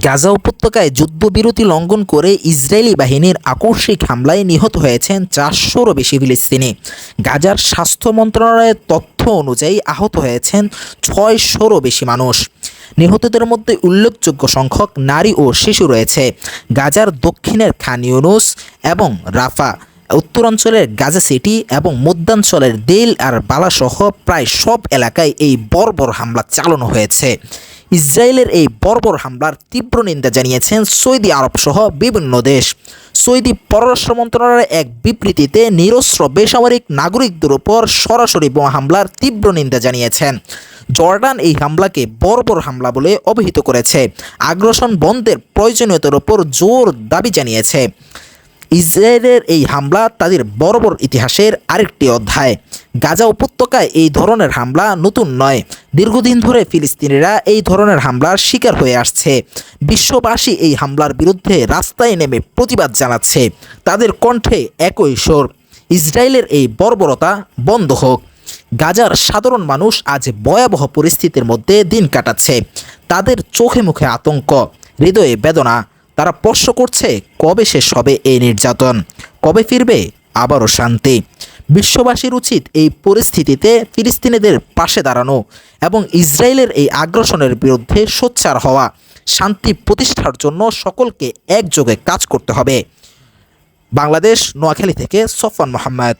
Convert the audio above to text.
গাজা উপত্যকায় যুদ্ধবিরতি লঙ্ঘন করে ইসরায়েলি বাহিনীর আকস্মিক হামলায় নিহত হয়েছেন 400-রও বেশি ফিলিস্তিনি। গাজার স্বাস্থ্য মন্ত্রণালয়ের তথ্য অনুযায়ী আহত হয়েছেন 600-রও বেশি মানুষ। নিহতদের মধ্যে উল্লেখযোগ্য সংখ্যক নারী ও শিশু রয়েছে। গাজার দক্ষিণের খান ইউনুস এবং রাফা, উত্তরাঞ্চলের গাজা সিটি এবং মধ্যাঞ্চলের দেল আর বালাসহ প্রায় সব এলাকায় এই বর্বর হামলা চালানো হয়েছে। ইসরায়েলের এই বর্বর হামলার তীব্র নিন্দা জানিয়েছেন সৌদি আরব সহ বিভিন্ন দেশ। সৌদি পররাষ্ট্র মন্ত্রণালয়ের এক বিবৃতিতে নিরস্ত্র বেসামরিক নাগরিকদের উপর সরাসরি বোমা হামলার তীব্র নিন্দা জানিয়েছেন। জর্ডান এই হামলাকে বর্বর হামলা বলে অভিহিত করেছে। আগ্রাসন বন্ধের প্রয়োজনীয়তার উপর জোর দাবি জানিয়েছে। ইসরায়েলের এই হামলা তাদের বর্বর ইতিহাসের আরেকটি অধ্যায়। গাজা উপত্যকায় এই ধরনের হামলা নতুন নয়। দীর্ঘদিন ধরে ফিলিস্তিনিরা এই ধরনের হামলার শিকার হয়ে আসছে। বিশ্ববাসী এই হামলার বিরুদ্ধে রাস্তায় নেমে প্রতিবাদ জানাচ্ছে। তাদের কণ্ঠে একই সুর, ইসরায়েলের এই বর্বরতা বন্ধ হোক। গাজার সাধারণ মানুষ আজ ভয়াবহ পরিস্থিতির মধ্যে দিন কাটাচ্ছে। তাদের চোখে মুখে আতঙ্ক, হৃদয়ে বেদনা। তারা প্রশ্ন করছে, কবে শেষ হবে এই নির্যাতন, কবে ফিরবে আবারও শান্তি। বিশ্ববাসীর উচিত এই পরিস্থিতিতে ফিলিস্তিনিদের পাশে দাঁড়ানো এবং ইসরায়েলের এই আগ্রাসনের বিরুদ্ধে সোচ্চার হওয়া। শান্তি প্রতিষ্ঠার জন্য সকলকে একযোগে কাজ করতে হবে। বাংলাদেশ, নোয়াখালী থেকে সফওয়ান মোহাম্মদ।